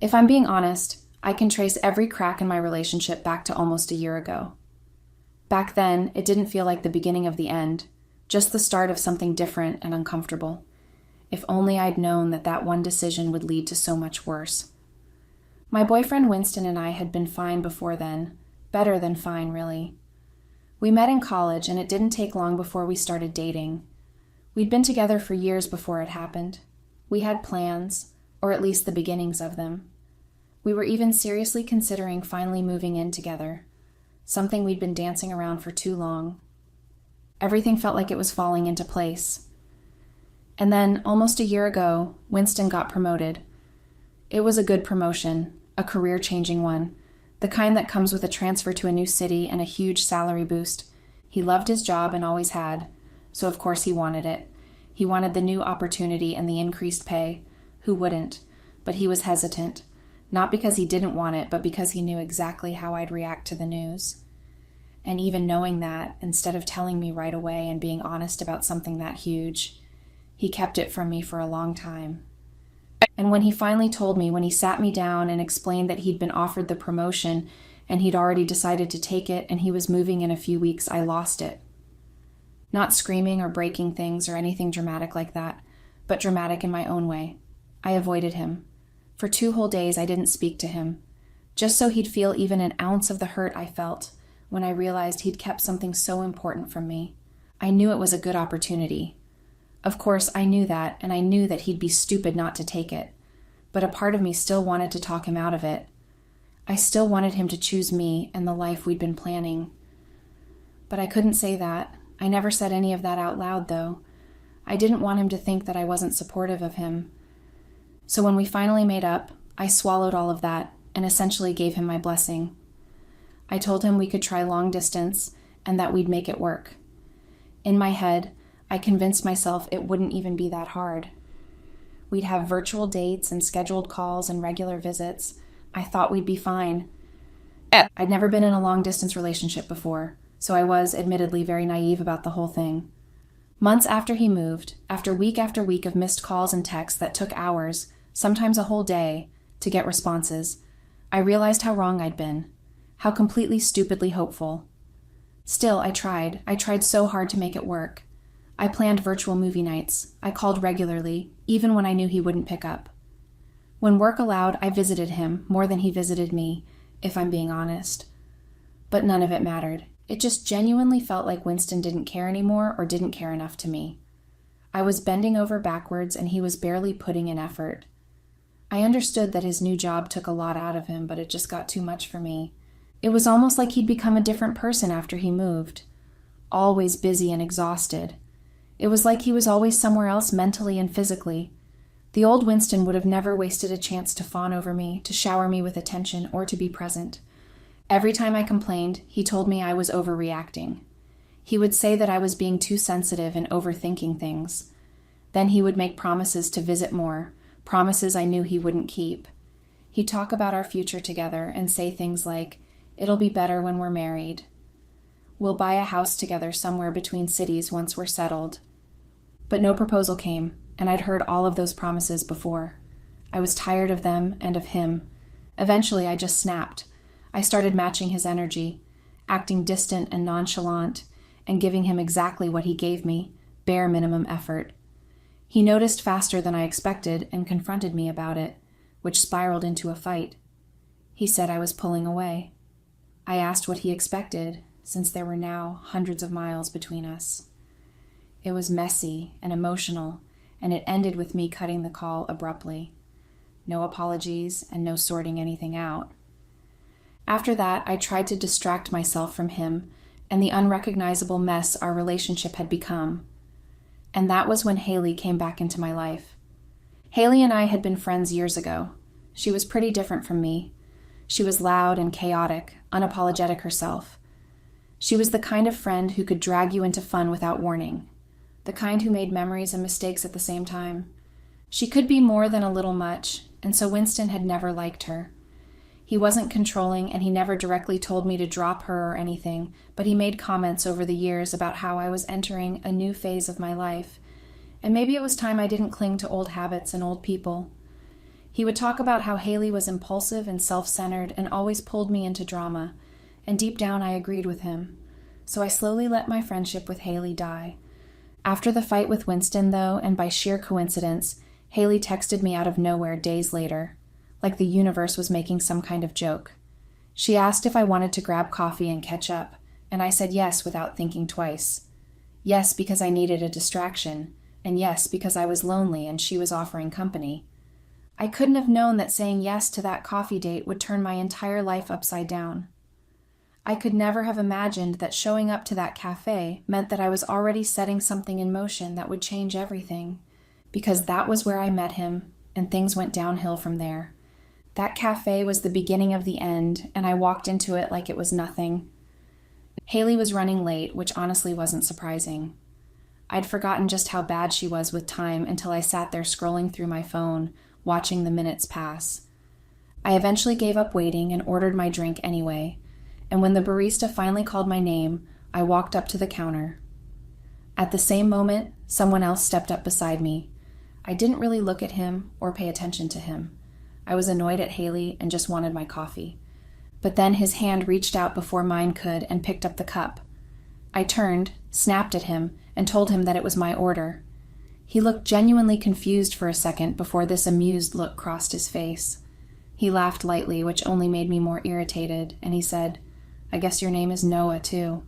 If I'm being honest, I can trace every crack in my relationship back to almost a year ago. Back then, it didn't feel like the beginning of the end, just the start of something different and uncomfortable. If only I'd known that that one decision would lead to so much worse. My boyfriend Winston and I had been fine before then, better than fine, really. We met in college, and it didn't take long before we started dating. We'd been together for years before it happened. We had plans, or at least the beginnings of them. We were even seriously considering finally moving in together, something we'd been dancing around for too long. Everything felt like it was falling into place. And then, almost a year ago, Winston got promoted. It was a good promotion, a career-changing one, the kind that comes with a transfer to a new city and a huge salary boost. He loved his job and always had, so of course he wanted it. He wanted the new opportunity and the increased pay. Who wouldn't? But he was hesitant, not because he didn't want it, but because he knew exactly how I'd react to the news. And even knowing that, instead of telling me right away and being honest about something that huge, he kept it from me for a long time. And when he finally told me, when he sat me down and explained that he'd been offered the promotion and he'd already decided to take it and he was moving in a few weeks, I lost it. Not screaming or breaking things or anything dramatic like that, but dramatic in my own way. I avoided him. For 2 whole days, I didn't speak to him, just so he'd feel even an ounce of the hurt I felt when I realized he'd kept something so important from me. I knew it was a good opportunity. Of course, I knew that, and I knew that he'd be stupid not to take it. But a part of me still wanted to talk him out of it. I still wanted him to choose me and the life we'd been planning. But I couldn't say that. I never said any of that out loud, though. I didn't want him to think that I wasn't supportive of him. So when we finally made up, I swallowed all of that and essentially gave him my blessing. I told him we could try long distance and that we'd make it work. In my head, I convinced myself it wouldn't even be that hard. We'd have virtual dates and scheduled calls and regular visits. I thought we'd be fine. I'd never been in a long-distance relationship before, so I was, admittedly, very naive about the whole thing. Months after he moved, after week of missed calls and texts that took hours, sometimes a whole day, to get responses, I realized how wrong I'd been, how completely stupidly hopeful. Still, I tried. I tried so hard to make it work. I planned virtual movie nights. I called regularly, even when I knew he wouldn't pick up. When work allowed, I visited him more than he visited me, if I'm being honest. But none of it mattered. It just genuinely felt like Winston didn't care anymore or didn't care enough to me. I was bending over backwards and he was barely putting in effort. I understood that his new job took a lot out of him, but it just got too much for me. It was almost like he'd become a different person after he moved. Always busy and exhausted. It was like he was always somewhere else mentally and physically. The old Winston would have never wasted a chance to fawn over me, to shower me with attention, or to be present. Every time I complained, he told me I was overreacting. He would say that I was being too sensitive and overthinking things. Then he would make promises to visit more, promises I knew he wouldn't keep. He'd talk about our future together and say things like, "It'll be better when we're married. We'll buy a house together somewhere between cities once we're settled." But no proposal came, and I'd heard all of those promises before. I was tired of them and of him. Eventually, I just snapped. I started matching his energy, acting distant and nonchalant, and giving him exactly what he gave me, bare minimum effort. He noticed faster than I expected and confronted me about it, which spiraled into a fight. He said I was pulling away. I asked what he expected, since there were now hundreds of miles between us. It was messy and emotional, and it ended with me cutting the call abruptly. No apologies and no sorting anything out. After that, I tried to distract myself from him and the unrecognizable mess our relationship had become. And that was when Haley came back into my life. Haley and I had been friends years ago. She was pretty different from me. She was loud and chaotic, unapologetic herself. She was the kind of friend who could drag you into fun without warning. The kind who made memories and mistakes at the same time. She could be more than a little much, and so Winston had never liked her. He wasn't controlling, and he never directly told me to drop her or anything, but he made comments over the years about how I was entering a new phase of my life, and maybe it was time I didn't cling to old habits and old people. He would talk about how Haley was impulsive and self-centered and always pulled me into drama, and deep down I agreed with him. So I slowly let my friendship with Haley die. After the fight with Winston, though, and by sheer coincidence, Haley texted me out of nowhere days later, like the universe was making some kind of joke. She asked if I wanted to grab coffee and catch up, and I said yes without thinking twice. Yes, because I needed a distraction, and yes, because I was lonely and she was offering company. I couldn't have known that saying yes to that coffee date would turn my entire life upside down. I could never have imagined that showing up to that cafe meant that I was already setting something in motion that would change everything, because that was where I met him, and things went downhill from there. That cafe was the beginning of the end, and I walked into it like it was nothing. Haley was running late, which honestly wasn't surprising. I'd forgotten just how bad she was with time until I sat there scrolling through my phone, watching the minutes pass. I eventually gave up waiting and ordered my drink anyway, and when the barista finally called my name, I walked up to the counter. At the same moment, someone else stepped up beside me. I didn't really look at him or pay attention to him. I was annoyed at Haley and just wanted my coffee. But then his hand reached out before mine could and picked up the cup. I turned, snapped at him, and told him that it was my order. He looked genuinely confused for a second before this amused look crossed his face. He laughed lightly, which only made me more irritated, and he said, "I guess your name is Noah, too."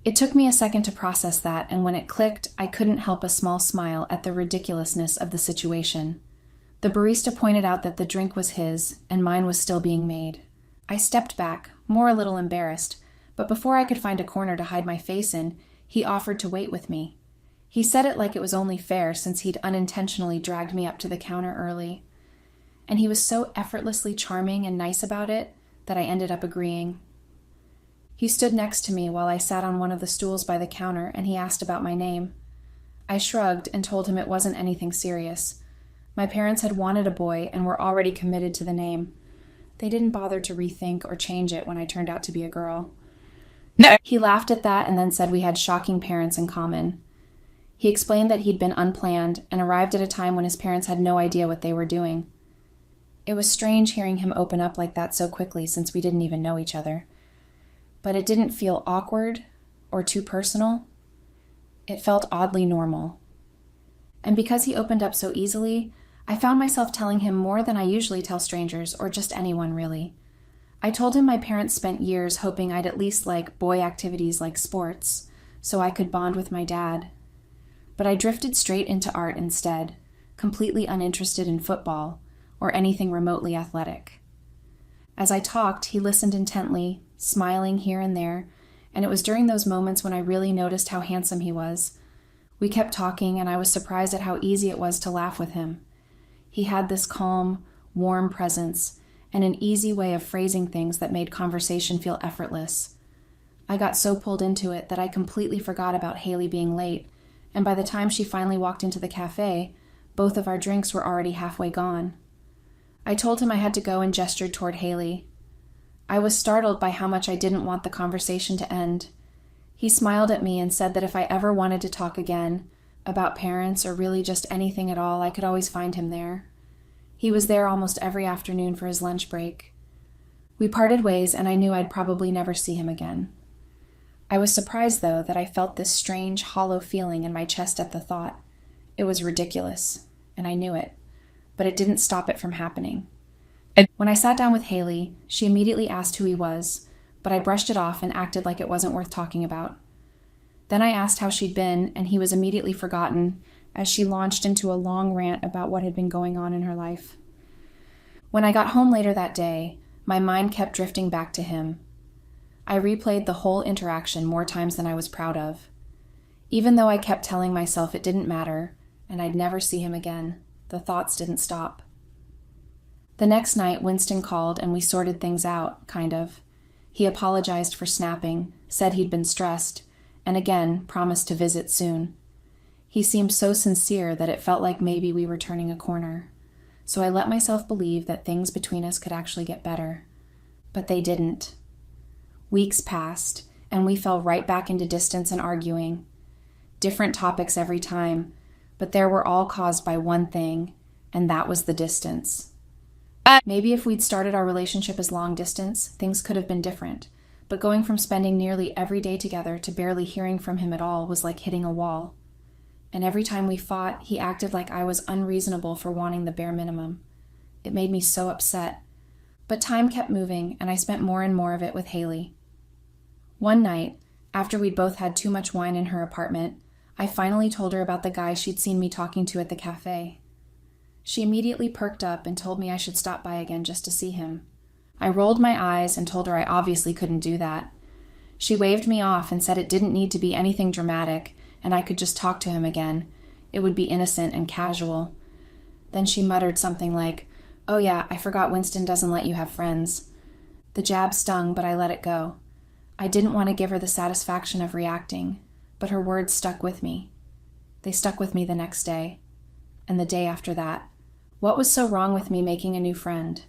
It took me a second to process that, and when it clicked, I couldn't help a small smile at the ridiculousness of the situation. The barista pointed out that the drink was his, and mine was still being made. I stepped back, more a little embarrassed, but before I could find a corner to hide my face in, he offered to wait with me. He said it like it was only fair since he'd unintentionally dragged me up to the counter early. And he was so effortlessly charming and nice about it that I ended up agreeing. He stood next to me while I sat on one of the stools by the counter, and he asked about my name. I shrugged and told him it wasn't anything serious. My parents had wanted a boy and were already committed to the name. They didn't bother to rethink or change it when I turned out to be a girl. No. He laughed at that and then said we had shocking parents in common. He explained that he'd been unplanned and arrived at a time when his parents had no idea what they were doing. It was strange hearing him open up like that so quickly since we didn't even know each other. But it didn't feel awkward or too personal. It felt oddly normal. And because he opened up so easily, I found myself telling him more than I usually tell strangers or just anyone really. I told him my parents spent years hoping I'd at least like boy activities like sports, so I could bond with my dad. But I drifted straight into art instead, completely uninterested in football or anything remotely athletic. As I talked, he listened intently, smiling here and there, and it was during those moments when I really noticed how handsome he was. We kept talking, and I was surprised at how easy it was to laugh with him. He had this calm, warm presence and an easy way of phrasing things that made conversation feel effortless. I got so pulled into it that I completely forgot about Haley being late, and by the time she finally walked into the cafe, both of our drinks were already halfway gone. I told him I had to go and gestured toward Haley. I was startled by how much I didn't want the conversation to end. He smiled at me and said that if I ever wanted to talk again, about parents or really just anything at all, I could always find him there. He was there almost every afternoon for his lunch break. We parted ways, and I knew I'd probably never see him again. I was surprised, though, that I felt this strange, hollow feeling in my chest at the thought. It was ridiculous, and I knew it, but it didn't stop it from happening. When I sat down with Haley, she immediately asked who he was, but I brushed it off and acted like it wasn't worth talking about. Then I asked how she'd been, and he was immediately forgotten as she launched into a long rant about what had been going on in her life. When I got home later that day, my mind kept drifting back to him. I replayed the whole interaction more times than I was proud of. Even though I kept telling myself it didn't matter, and I'd never see him again, the thoughts didn't stop. The next night, Winston called and we sorted things out, kind of. He apologized for snapping, said he'd been stressed, and again promised to visit soon. He seemed so sincere that it felt like maybe we were turning a corner, so I let myself believe that things between us could actually get better. But they didn't. Weeks passed, and we fell right back into distance and arguing. Different topics every time, but they were all caused by one thing, and that was the distance. Maybe if we'd started our relationship as long distance, things could have been different. But going from spending nearly every day together to barely hearing from him at all was like hitting a wall. And every time we fought, he acted like I was unreasonable for wanting the bare minimum. It made me so upset. But time kept moving, and I spent more and more of it with Haley. One night, after we'd both had too much wine in her apartment, I finally told her about the guy she'd seen me talking to at the cafe. She immediately perked up and told me I should stop by again just to see him. I rolled my eyes and told her I obviously couldn't do that. She waved me off and said it didn't need to be anything dramatic, and I could just talk to him again. It would be innocent and casual. Then she muttered something like, "Oh yeah, I forgot Winston doesn't let you have friends." The jab stung, but I let it go. I didn't want to give her the satisfaction of reacting, but her words stuck with me. They stuck with me the next day, and the day after that. What was so wrong with me making a new friend?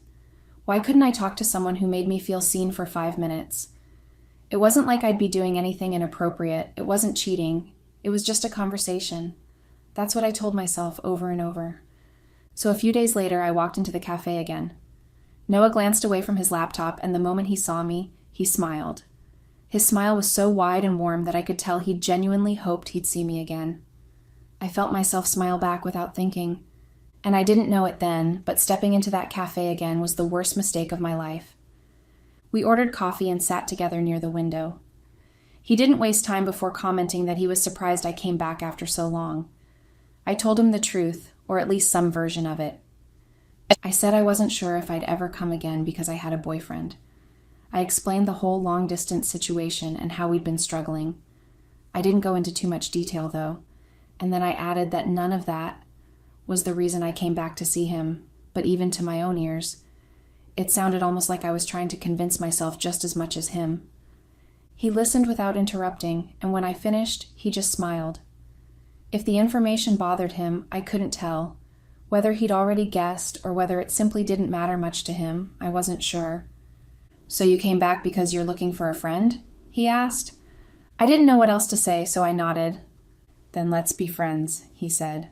Why couldn't I talk to someone who made me feel seen for 5 minutes? It wasn't like I'd be doing anything inappropriate. It wasn't cheating. It was just a conversation. That's what I told myself over and over. So a few days later, I walked into the cafe again. Noah glanced away from his laptop, and the moment he saw me, he smiled. His smile was so wide and warm that I could tell he genuinely hoped he'd see me again. I felt myself smile back without thinking. And I didn't know it then, but stepping into that cafe again was the worst mistake of my life. We ordered coffee and sat together near the window. He didn't waste time before commenting that he was surprised I came back after so long. I told him the truth, or at least some version of it. I said I wasn't sure if I'd ever come again because I had a boyfriend. I explained the whole long-distance situation and how we'd been struggling. I didn't go into too much detail, though, and then I added that none of that was the reason I came back to see him, but even to my own ears, it sounded almost like I was trying to convince myself just as much as him. He listened without interrupting, and when I finished, he just smiled. If the information bothered him, I couldn't tell. Whether he'd already guessed or whether it simply didn't matter much to him, I wasn't sure. "So you came back because you're looking for a friend?" he asked. I didn't know what else to say, so I nodded. "Then let's be friends," he said.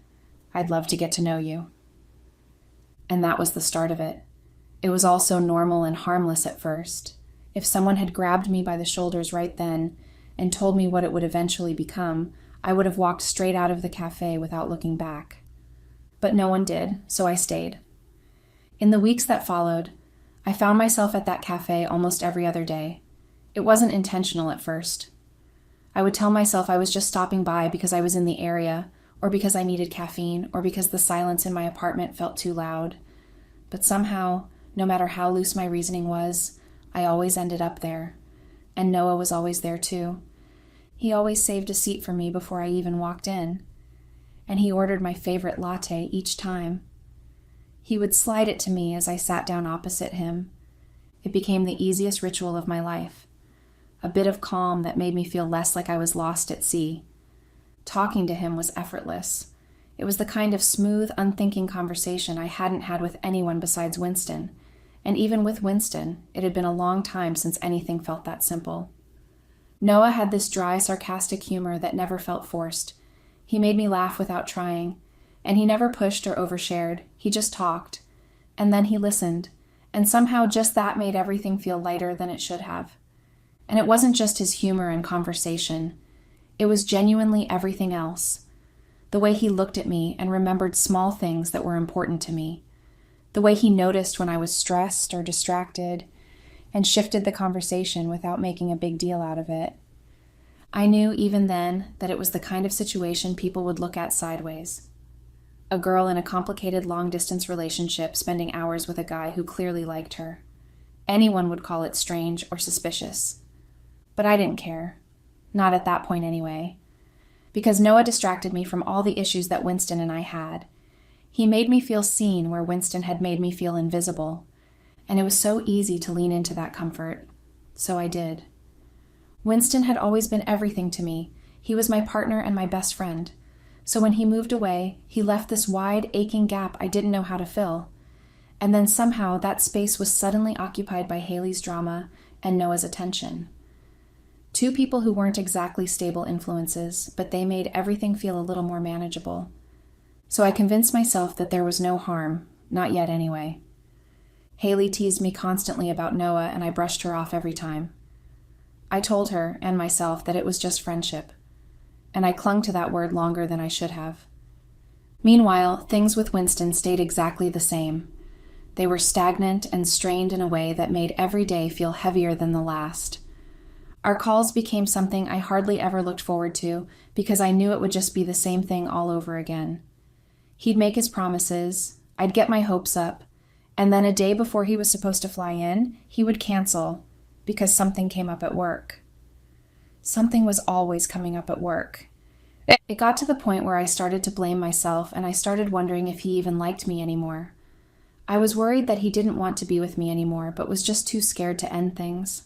"I'd love to get to know you." And that was the start of it. It was all so normal and harmless at first. If someone had grabbed me by the shoulders right then and told me what it would eventually become, I would have walked straight out of the cafe without looking back. But no one did, so I stayed. In the weeks that followed, I found myself at that cafe almost every other day. It wasn't intentional at first. I would tell myself I was just stopping by because I was in the area, or because I needed caffeine, or because the silence in my apartment felt too loud. But somehow, no matter how loose my reasoning was, I always ended up there. And Noah was always there too. He always saved a seat for me before I even walked in. And he ordered my favorite latte each time. He would slide it to me as I sat down opposite him. It became the easiest ritual of my life. A bit of calm that made me feel less like I was lost at sea. Talking to him was effortless. It was the kind of smooth, unthinking conversation I hadn't had with anyone besides Winston. And even with Winston, it had been a long time since anything felt that simple. Noah had this dry, sarcastic humor that never felt forced. He made me laugh without trying, and he never pushed or overshared. He just talked, and then he listened, and somehow just that made everything feel lighter than it should have. And it wasn't just his humor and conversation. It was genuinely everything else. The way he looked at me and remembered small things that were important to me. The way he noticed when I was stressed or distracted and shifted the conversation without making a big deal out of it. I knew even then that it was the kind of situation people would look at sideways. A girl in a complicated long-distance relationship spending hours with a guy who clearly liked her. Anyone would call it strange or suspicious. But I didn't care. Not at that point anyway. Because Noah distracted me from all the issues that Winston and I had. He made me feel seen where Winston had made me feel invisible. And it was so easy to lean into that comfort. So I did. Winston had always been everything to me. He was my partner and my best friend. So when he moved away, he left this wide, aching gap I didn't know how to fill. And then somehow that space was suddenly occupied by Haley's drama and Noah's attention. Two people who weren't exactly stable influences, but they made everything feel a little more manageable. So I convinced myself that there was no harm, not yet anyway. Haley teased me constantly about Noah, and I brushed her off every time. I told her, and myself, that it was just friendship, and I clung to that word longer than I should have. Meanwhile, things with Winston stayed exactly the same. They were stagnant and strained in a way that made every day feel heavier than the last. Our calls became something I hardly ever looked forward to because I knew it would just be the same thing all over again. He'd make his promises, I'd get my hopes up, and then a day before he was supposed to fly in, he would cancel because something came up at work. Something was always coming up at work. It got to the point where I started to blame myself, and I started wondering if he even liked me anymore. I was worried that he didn't want to be with me anymore, but was just too scared to end things.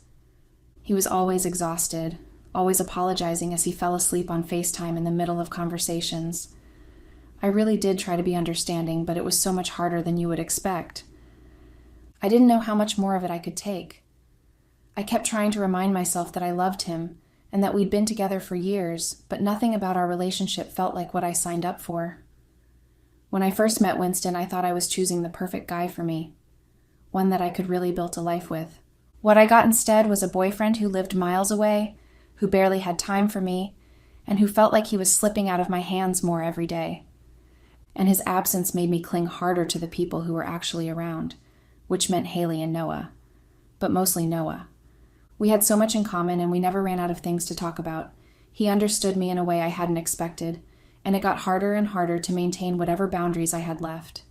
He was always exhausted, always apologizing as he fell asleep on FaceTime in the middle of conversations. I really did try to be understanding, but it was so much harder than you would expect. I didn't know how much more of it I could take. I kept trying to remind myself that I loved him, and that we'd been together for years, but nothing about our relationship felt like what I signed up for. When I first met Winston, I thought I was choosing the perfect guy for me, one that I could really build a life with. What I got instead was a boyfriend who lived miles away, who barely had time for me, and who felt like he was slipping out of my hands more every day. And his absence made me cling harder to the people who were actually around, which meant Haley and Noah, but mostly Noah. We had so much in common, and we never ran out of things to talk about. He understood me in a way I hadn't expected, and it got harder and harder to maintain whatever boundaries I had left.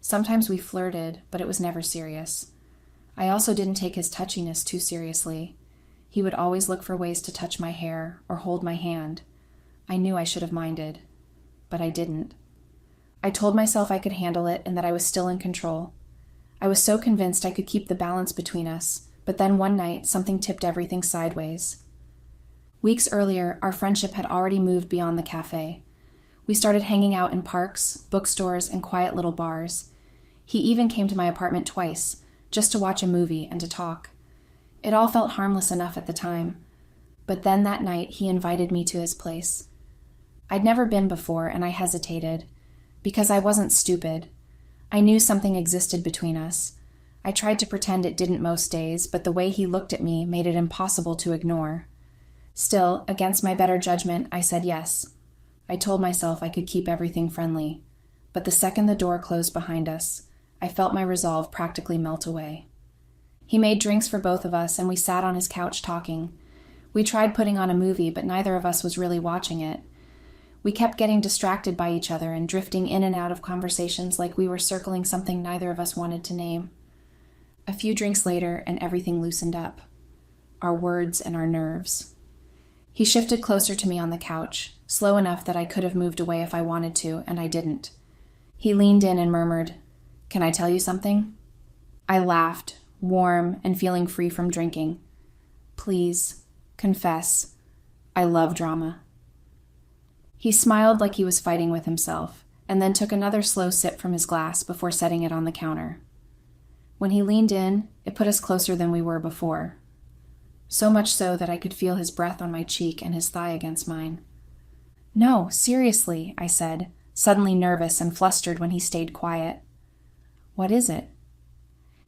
Sometimes we flirted, but it was never serious. I also didn't take his touchiness too seriously. He would always look for ways to touch my hair or hold my hand. I knew I should have minded, but I didn't. I told myself I could handle it and that I was still in control. I was so convinced I could keep the balance between us, but then one night, something tipped everything sideways. Weeks earlier, our friendship had already moved beyond the cafe. We started hanging out in parks, bookstores, and quiet little bars. He even came to my apartment twice, just to watch a movie and to talk. It all felt harmless enough at the time. But then that night, he invited me to his place. I'd never been before, and I hesitated. Because I wasn't stupid. I knew something existed between us. I tried to pretend it didn't most days, but the way he looked at me made it impossible to ignore. Still, against my better judgment, I said yes. I told myself I could keep everything friendly. But the second the door closed behind us, I felt my resolve practically melt away. He made drinks for both of us, and we sat on his couch talking. We tried putting on a movie, but neither of us was really watching it. We kept getting distracted by each other and drifting in and out of conversations like we were circling something neither of us wanted to name. A few drinks later, and everything loosened up. Our words and our nerves. He shifted closer to me on the couch, slow enough that I could have moved away if I wanted to, and I didn't. He leaned in and murmured, "Can I tell you something?" I laughed, warm and feeling free from drinking. "Please, confess. I love drama." He smiled like he was fighting with himself, and then took another slow sip from his glass before setting it on the counter. When he leaned in, it put us closer than we were before. So much so that I could feel his breath on my cheek and his thigh against mine. "No, seriously," I said, suddenly nervous and flustered when he stayed quiet. "What is it?"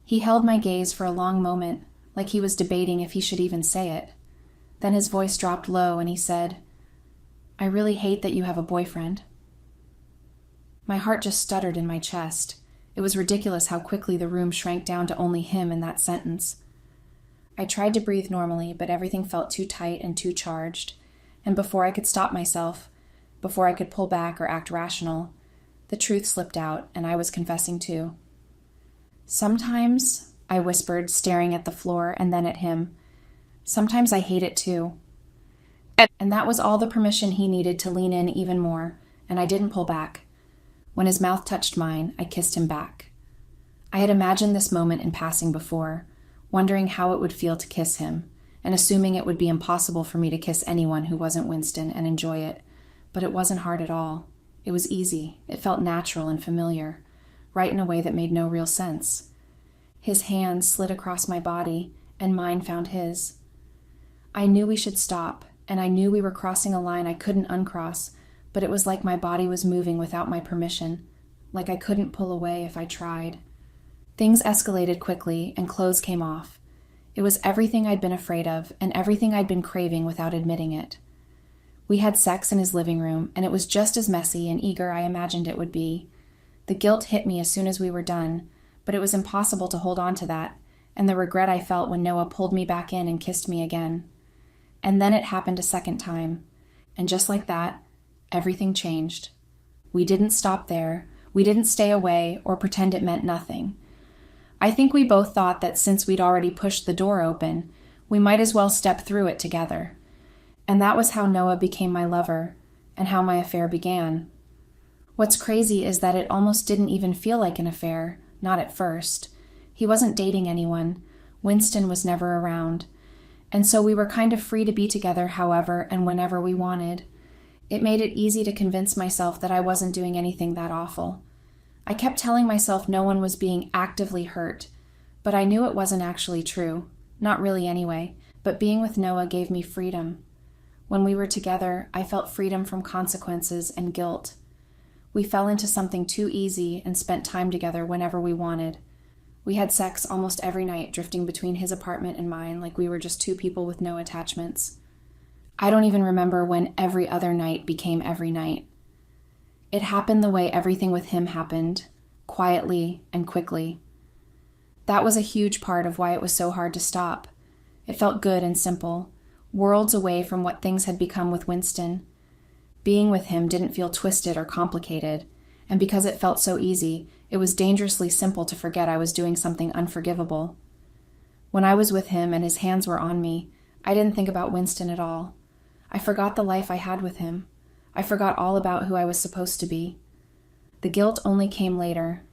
He held my gaze for a long moment, like he was debating if he should even say it. Then his voice dropped low and he said, "I really hate that you have a boyfriend." My heart just stuttered in my chest. It was ridiculous how quickly the room shrank down to only him in that sentence. I tried to breathe normally, but everything felt too tight and too charged, and before I could stop myself, before I could pull back or act rational, the truth slipped out, and I was confessing too. "Sometimes," I whispered, staring at the floor and then at him, "sometimes I hate it too." And that was all the permission he needed to lean in even more, and I didn't pull back. When his mouth touched mine, I kissed him back. I had imagined this moment in passing before, wondering how it would feel to kiss him, and assuming it would be impossible for me to kiss anyone who wasn't Winston and enjoy it. But it wasn't hard at all. It was easy. It felt natural and familiar, right in a way that made no real sense. His hand slid across my body, and mine found his. I knew we should stop, and I knew we were crossing a line I couldn't uncross, but it was like my body was moving without my permission, like I couldn't pull away if I tried. Things escalated quickly, and clothes came off. It was everything I'd been afraid of, and everything I'd been craving without admitting it. We had sex in his living room, and it was just as messy and eager I imagined it would be. The guilt hit me as soon as we were done, but it was impossible to hold on to that, and the regret I felt when Noah pulled me back in and kissed me again. And then it happened a second time, and just like that, everything changed. We didn't stop there. We didn't stay away or pretend it meant nothing. I think we both thought that since we'd already pushed the door open, we might as well step through it together. And that was how Noah became my lover, and how my affair began. What's crazy is that it almost didn't even feel like an affair, not at first. He wasn't dating anyone. Winston was never around. And so we were kind of free to be together however and whenever we wanted. It made it easy to convince myself that I wasn't doing anything that awful. I kept telling myself no one was being actively hurt, but I knew it wasn't actually true. Not really anyway, but being with Noah gave me freedom. When we were together, I felt freedom from consequences and guilt. We fell into something too easy and spent time together whenever we wanted. We had sex almost every night, drifting between his apartment and mine like we were just two people with no attachments. I don't even remember when every other night became every night. It happened the way everything with him happened, quietly and quickly. That was a huge part of why it was so hard to stop. It felt good and simple, worlds away from what things had become with Winston. Being with him didn't feel twisted or complicated, and because it felt so easy, it was dangerously simple to forget I was doing something unforgivable. When I was with him and his hands were on me, I didn't think about Winston at all. I forgot the life I had with him. I forgot all about who I was supposed to be. The guilt only came later.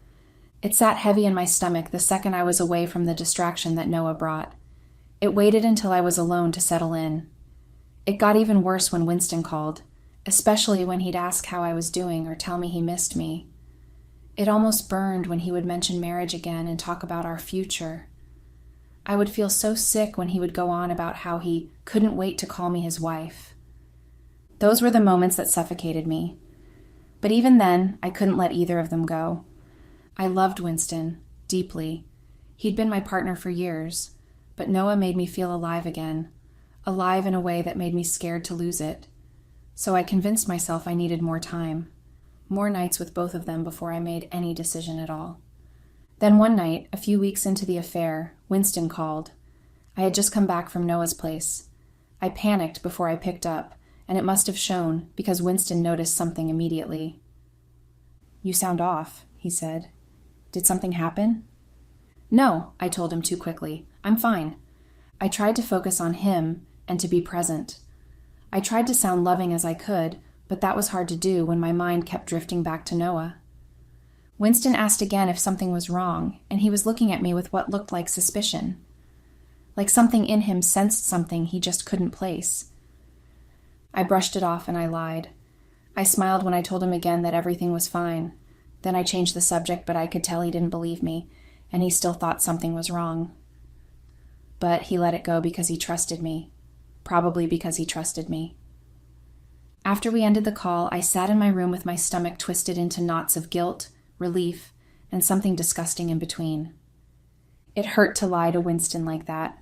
It sat heavy in my stomach the second I was away from the distraction that Noah brought. It waited until I was alone to settle in. It got even worse when Winston called, especially when he'd ask how I was doing or tell me he missed me. It almost burned when he would mention marriage again and talk about our future. I would feel so sick when he would go on about how he couldn't wait to call me his wife. Those were the moments that suffocated me. But even then, I couldn't let either of them go. I loved Winston, deeply. He'd been my partner for years, but Noah made me feel alive again, alive in a way that made me scared to lose it. So I convinced myself I needed more time, more nights with both of them before I made any decision at all. Then one night, a few weeks into the affair, Winston called. I had just come back from Noah's place. I panicked before I picked up, and it must have shown because Winston noticed something immediately. "You sound off," he said. "Did something happen?" "No," I told him too quickly. "I'm fine." I tried to focus on him and to be present. I tried to sound loving as I could, but that was hard to do when my mind kept drifting back to Noah. Winston asked again if something was wrong, and he was looking at me with what looked like suspicion. Like something in him sensed something he just couldn't place. I brushed it off and I lied. I smiled when I told him again that everything was fine. Then I changed the subject, but I could tell he didn't believe me, and he still thought something was wrong. But he let it go because he trusted me. Probably because he trusted me. After we ended the call, I sat in my room with my stomach twisted into knots of guilt, relief, and something disgusting in between. It hurt to lie to Winston like that,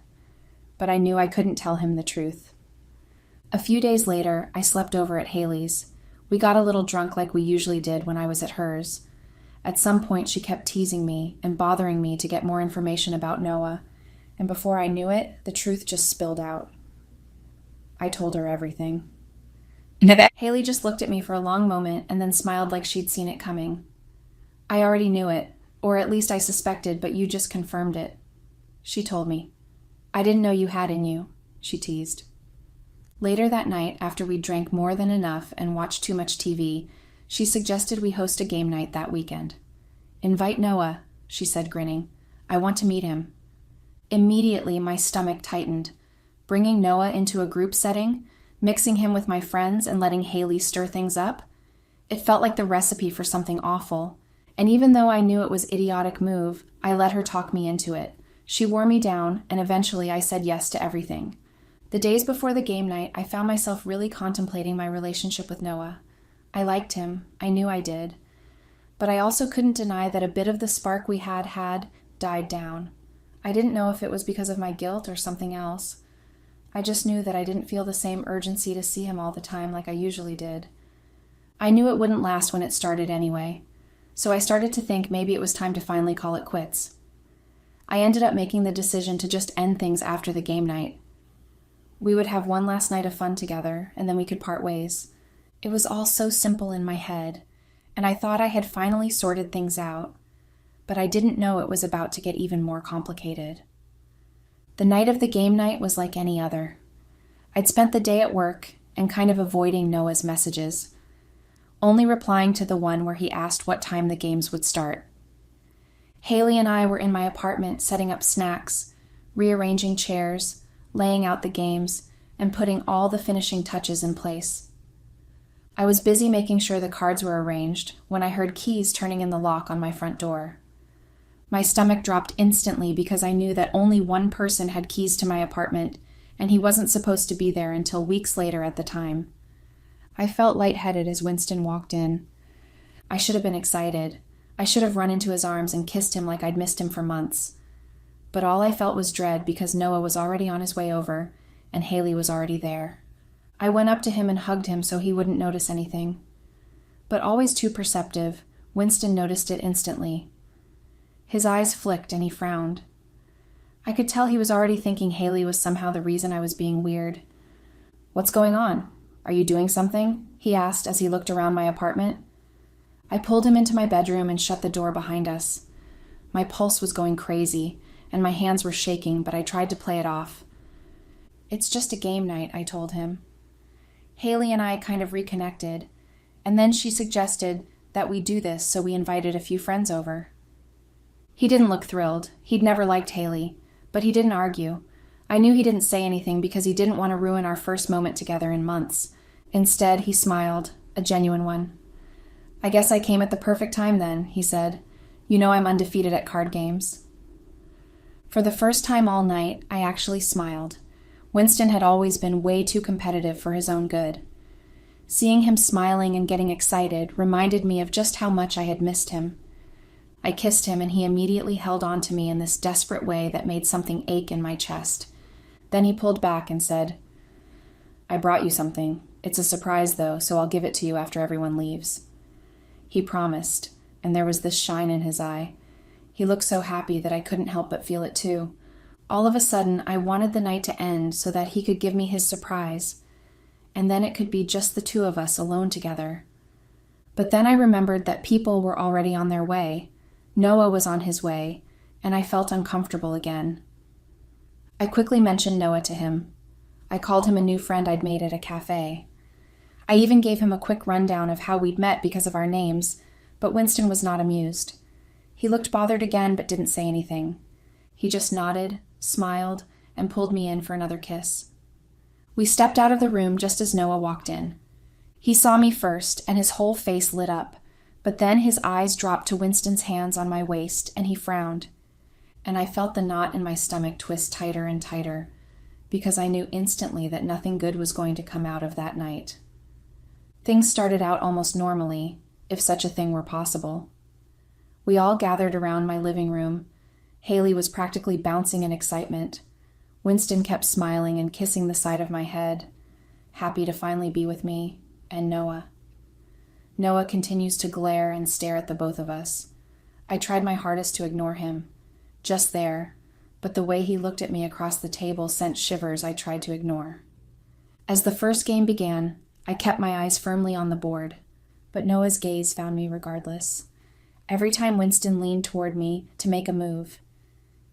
but I knew I couldn't tell him the truth. A few days later, I slept over at Haley's. We got a little drunk like we usually did when I was at hers. At some point, she kept teasing me and bothering me to get more information about Noah, and before I knew it, the truth just spilled out. I told her everything. Haley just looked at me for a long moment and then smiled like she'd seen it coming. "I already knew it, or at least I suspected, but you just confirmed it." She told me. "I didn't know you had in you," she teased. Later that night, after we drank more than enough and watched too much TV, she suggested we host a game night that weekend. "Invite Noah," she said, grinning. "I want to meet him." Immediately, my stomach tightened. Bringing Noah into a group setting, mixing him with my friends and letting Haley stir things up, it felt like the recipe for something awful. And even though I knew it was an idiotic move, I let her talk me into it. She wore me down, and eventually I said yes to everything. The days before the game night, I found myself really contemplating my relationship with Noah. I liked him. I knew I did. But I also couldn't deny that a bit of the spark we had died down. I didn't know if it was because of my guilt or something else. I just knew that I didn't feel the same urgency to see him all the time like I usually did. I knew it wouldn't last when it started anyway, so I started to think maybe it was time to finally call it quits. I ended up making the decision to just end things after the game night. We would have one last night of fun together, and then we could part ways. It was all so simple in my head, and I thought I had finally sorted things out, but I didn't know it was about to get even more complicated. The night of the game night was like any other. I'd spent the day at work and kind of avoiding Noah's messages, only replying to the one where he asked what time the games would start. Haley and I were in my apartment setting up snacks, rearranging chairs, laying out the games, and putting all the finishing touches in place. I was busy making sure the cards were arranged when I heard keys turning in the lock on my front door. My stomach dropped instantly because I knew that only one person had keys to my apartment, and he wasn't supposed to be there until weeks later at the time. I felt lightheaded as Winston walked in. I should have been excited. I should have run into his arms and kissed him like I'd missed him for months. But all I felt was dread because Noah was already on his way over, and Haley was already there. I went up to him and hugged him so he wouldn't notice anything. But always too perceptive, Winston noticed it instantly. His eyes flicked and he frowned. I could tell he was already thinking Haley was somehow the reason I was being weird. "What's going on? Are you doing something?" he asked as he looked around my apartment. I pulled him into my bedroom and shut the door behind us. My pulse was going crazy, and my hands were shaking, but I tried to play it off. "It's just a game night," I told him. Haley and I kind of reconnected, and then she suggested that we do this, so we invited a few friends over. He didn't look thrilled. He'd never liked Haley, but he didn't argue. I knew he didn't say anything because he didn't want to ruin our first moment together in months. Instead, he smiled, a genuine one. "I guess I came at the perfect time then," he said. "You know I'm undefeated at card games." For the first time all night, I actually smiled. Winston had always been way too competitive for his own good. Seeing him smiling and getting excited reminded me of just how much I had missed him. I kissed him and he immediately held on to me in this desperate way that made something ache in my chest. Then he pulled back and said, "I brought you something. It's a surprise though, so I'll give it to you after everyone leaves." He promised, and there was this shine in his eye. He looked so happy that I couldn't help but feel it too. All of a sudden, I wanted the night to end so that he could give me his surprise, and then it could be just the two of us alone together. But then I remembered that people were already on their way. Noah was on his way, and I felt uncomfortable again. I quickly mentioned Noah to him. I called him a new friend I'd made at a cafe. I even gave him a quick rundown of how we'd met because of our names, but Winston was not amused. He looked bothered again but didn't say anything. He just nodded, smiled, and pulled me in for another kiss. We stepped out of the room just as Noah walked in. He saw me first, and his whole face lit up, but then his eyes dropped to Winston's hands on my waist, and he frowned. And I felt the knot in my stomach twist tighter and tighter, because I knew instantly that nothing good was going to come out of that night. Things started out almost normally, if such a thing were possible. We all gathered around my living room. Haley was practically bouncing in excitement. Winston kept smiling and kissing the side of my head, happy to finally be with me, and Noah. Noah continues to glare and stare at the both of us. I tried my hardest to ignore him, just there, but the way he looked at me across the table sent shivers I tried to ignore. As the first game began, I kept my eyes firmly on the board, but Noah's gaze found me regardless. Every time Winston leaned toward me to make a move,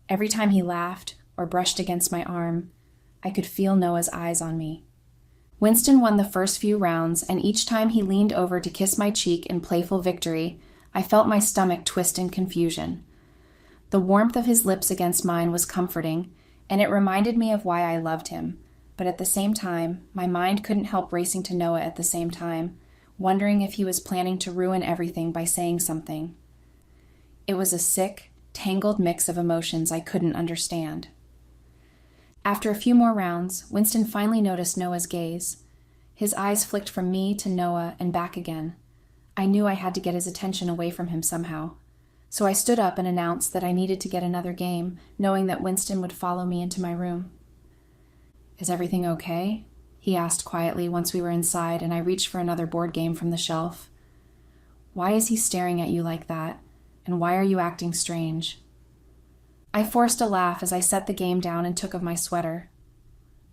every time he laughed or brushed against my arm, I could feel Noah's eyes on me. Winston won the first few rounds, and each time he leaned over to kiss my cheek in playful victory, I felt my stomach twist in confusion. The warmth of his lips against mine was comforting, and it reminded me of why I loved him, but at the same time, my mind couldn't help racing to Noah at the same time, wondering if he was planning to ruin everything by saying something. It was a sick, tangled mix of emotions I couldn't understand. After a few more rounds, Winston finally noticed Noah's gaze. His eyes flicked from me to Noah and back again. I knew I had to get his attention away from him somehow. So I stood up and announced that I needed to get another game, knowing that Winston would follow me into my room. "Is everything okay?" he asked quietly once we were inside and I reached for another board game from the shelf. "Why is he staring at you like that? And why are you acting strange?" I forced a laugh as I set the game down and took off my sweater.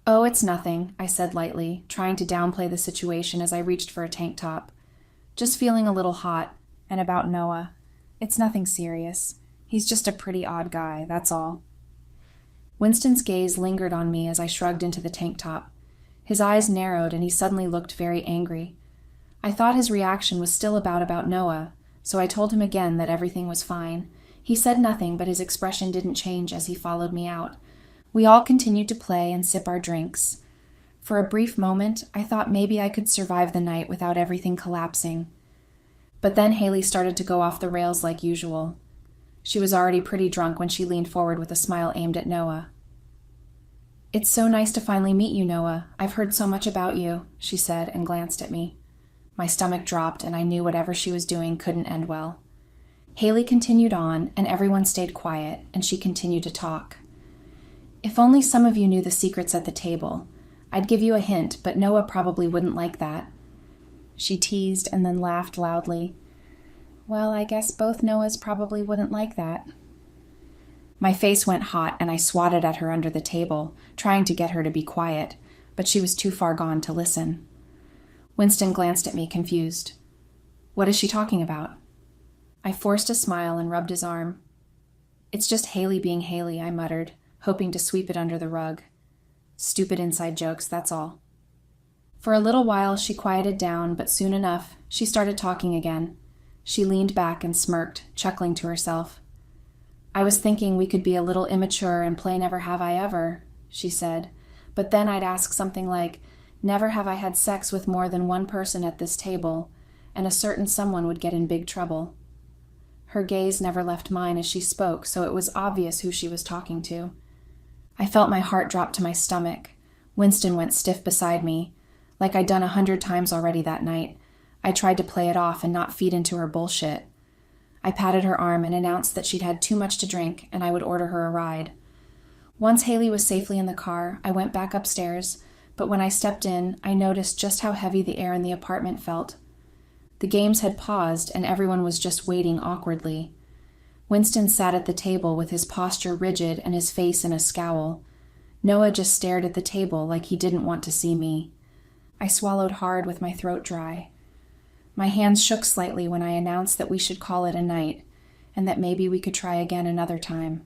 "Oh, it's nothing," I said lightly, trying to downplay the situation as I reached for a tank top. "Just feeling a little hot, and about Noah. It's nothing serious. He's just a pretty odd guy, that's all." Winston's gaze lingered on me as I shrugged into the tank top. His eyes narrowed and he suddenly looked very angry. I thought his reaction was still about Noah, so I told him again that everything was fine. He said nothing, but his expression didn't change as he followed me out. We all continued to play and sip our drinks. For a brief moment, I thought maybe I could survive the night without everything collapsing. But then Haley started to go off the rails like usual. She was already pretty drunk when she leaned forward with a smile aimed at Noah. "It's so nice to finally meet you, Noah. I've heard so much about you," she said and glanced at me. My stomach dropped and I knew whatever she was doing couldn't end well. Haley continued on and everyone stayed quiet and she continued to talk. "If only some of you knew the secrets at the table. I'd give you a hint, but Noah probably wouldn't like that." She teased and then laughed loudly. "Well, I guess both Noahs probably wouldn't like that." My face went hot and I swatted at her under the table, trying to get her to be quiet, but she was too far gone to listen. Winston glanced at me, confused. "What is she talking about?" I forced a smile and rubbed his arm. "It's just Haley being Haley," I muttered, hoping to sweep it under the rug. "Stupid inside jokes, that's all." For a little while she quieted down, but soon enough she started talking again. She leaned back and smirked, chuckling to herself. "I was thinking we could be a little immature and play Never Have I Ever," she said, "but then I'd ask something like, never have I had sex with more than one person at this table, and a certain someone would get in big trouble." Her gaze never left mine as she spoke, so it was obvious who she was talking to. I felt my heart drop to my stomach. Winston went stiff beside me. Like I'd done 100 times already that night, I tried to play it off and not feed into her bullshit. I patted her arm and announced that she'd had too much to drink and I would order her a ride. Once Haley was safely in the car, I went back upstairs, but when I stepped in, I noticed just how heavy the air in the apartment felt. The games had paused and everyone was just waiting awkwardly. Winston sat at the table with his posture rigid and his face in a scowl. Noah just stared at the table like he didn't want to see me. I swallowed hard with my throat dry. My hands shook slightly when I announced that we should call it a night, and that maybe we could try again another time.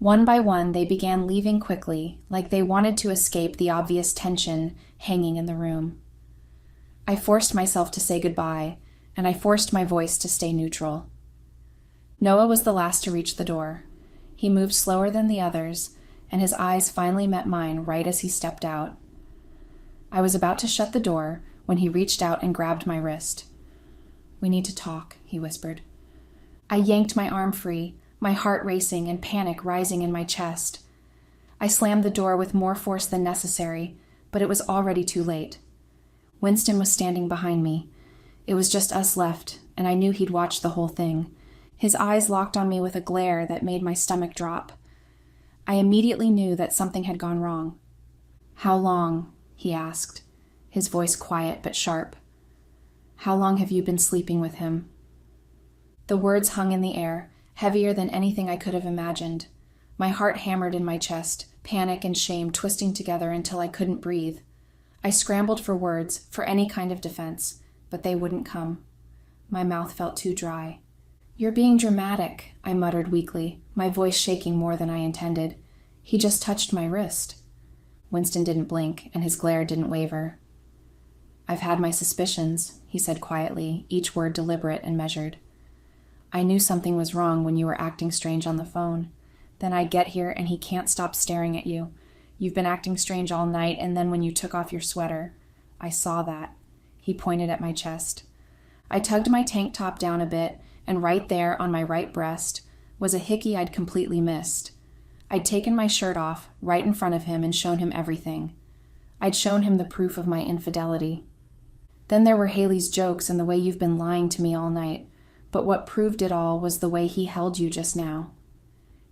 One by one, they began leaving quickly, like they wanted to escape the obvious tension hanging in the room. I forced myself to say goodbye, and I forced my voice to stay neutral. Noah was the last to reach the door. He moved slower than the others, and his eyes finally met mine right as he stepped out. I was about to shut the door when he reached out and grabbed my wrist. "We need to talk," he whispered. I yanked my arm free, my heart racing and panic rising in my chest. I slammed the door with more force than necessary, but it was already too late. Winston was standing behind me. It was just us left, and I knew he'd watched the whole thing. His eyes locked on me with a glare that made my stomach drop. I immediately knew that something had gone wrong. "How long?" he asked, his voice quiet but sharp. "How long have you been sleeping with him?" The words hung in the air, heavier than anything I could have imagined. My heart hammered in my chest, panic and shame twisting together until I couldn't breathe. I scrambled for words, for any kind of defense, but they wouldn't come. My mouth felt too dry. "You're being dramatic," I muttered weakly, my voice shaking more than I intended. "He just touched my wrist." Winston didn't blink, and his glare didn't waver. "I've had my suspicions," he said quietly, each word deliberate and measured. "I knew something was wrong when you were acting strange on the phone. Then I get here and he can't stop staring at you. You've been acting strange all night, and then when you took off your sweater, I saw that." He pointed at my chest. I tugged my tank top down a bit, and right there on my right breast was a hickey I'd completely missed. I'd taken my shirt off, right in front of him, and shown him everything. I'd shown him the proof of my infidelity. Then there were Haley's jokes and the way you've been lying to me all night, but what proved it all was the way he held you just now.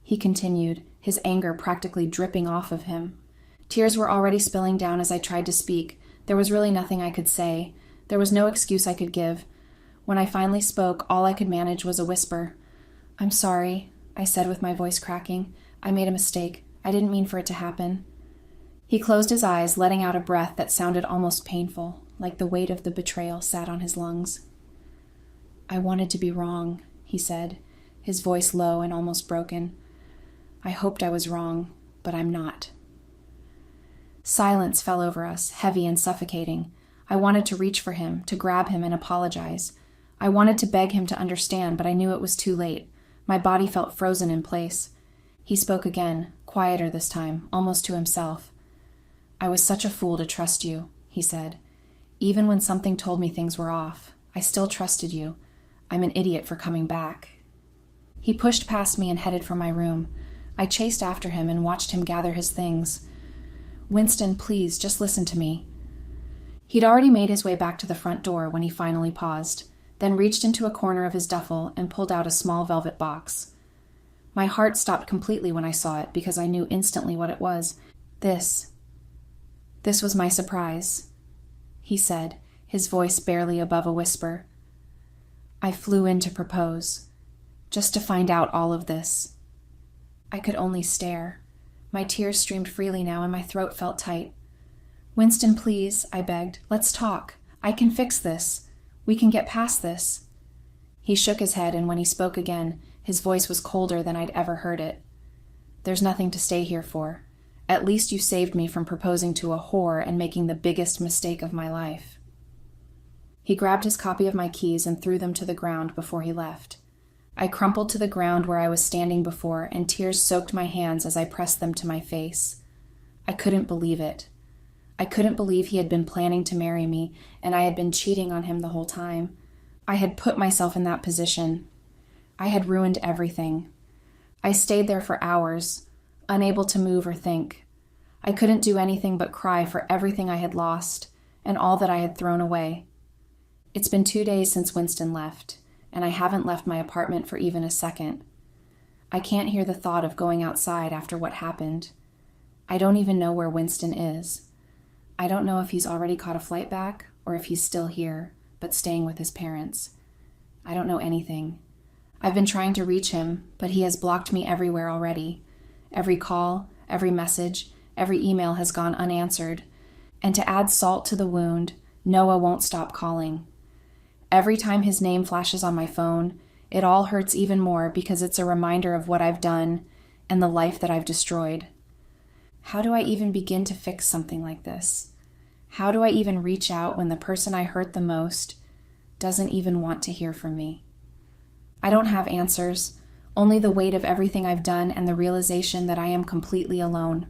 He continued, his anger practically dripping off of him. Tears were already spilling down as I tried to speak. There was really nothing I could say. There was no excuse I could give. When I finally spoke, all I could manage was a whisper. "I'm sorry," I said with my voice cracking. "I made a mistake. I didn't mean for it to happen." He closed his eyes, letting out a breath that sounded almost painful, like the weight of the betrayal sat on his lungs. "I wanted to be wrong," he said, his voice low and almost broken. "I hoped I was wrong, but I'm not." Silence fell over us, heavy and suffocating. I wanted to reach for him, to grab him and apologize. I wanted to beg him to understand, but I knew it was too late. My body felt frozen in place. He spoke again, quieter this time, almost to himself. "I was such a fool to trust you," he said. "Even when something told me things were off, I still trusted you. I'm an idiot for coming back." He pushed past me and headed for my room. I chased after him and watched him gather his things. "Winston, please, just listen to me." He'd already made his way back to the front door when he finally paused, then reached into a corner of his duffel and pulled out a small velvet box. My heart stopped completely when I saw it because I knew instantly what it was. This was my surprise, he said, his voice barely above a whisper. "I flew in to propose, just to find out all of this." I could only stare. My tears streamed freely now and my throat felt tight. "Winston, please," I begged. "Let's talk. I can fix this. We can get past this." He shook his head, and when he spoke again, his voice was colder than I'd ever heard it. "There's nothing to stay here for. At least you saved me from proposing to a whore and making the biggest mistake of my life." He grabbed his copy of my keys and threw them to the ground before he left. I crumpled to the ground where I was standing before, and tears soaked my hands as I pressed them to my face. I couldn't believe it. I couldn't believe he had been planning to marry me, and I had been cheating on him the whole time. I had put myself in that position. I had ruined everything. I stayed there for hours, unable to move or think. I couldn't do anything but cry for everything I had lost and all that I had thrown away. It's been 2 days since Winston left, and I haven't left my apartment for even a second. I can't hear the thought of going outside after what happened. I don't even know where Winston is. I don't know if he's already caught a flight back or if he's still here, but staying with his parents. I don't know anything. I've been trying to reach him, but he has blocked me everywhere already. Every call, every message, every email has gone unanswered. And to add salt to the wound, Noah won't stop calling. Every time his name flashes on my phone, it all hurts even more because it's a reminder of what I've done and the life that I've destroyed. How do I even begin to fix something like this? How do I even reach out when the person I hurt the most doesn't even want to hear from me? I don't have answers, only the weight of everything I've done and the realization that I am completely alone.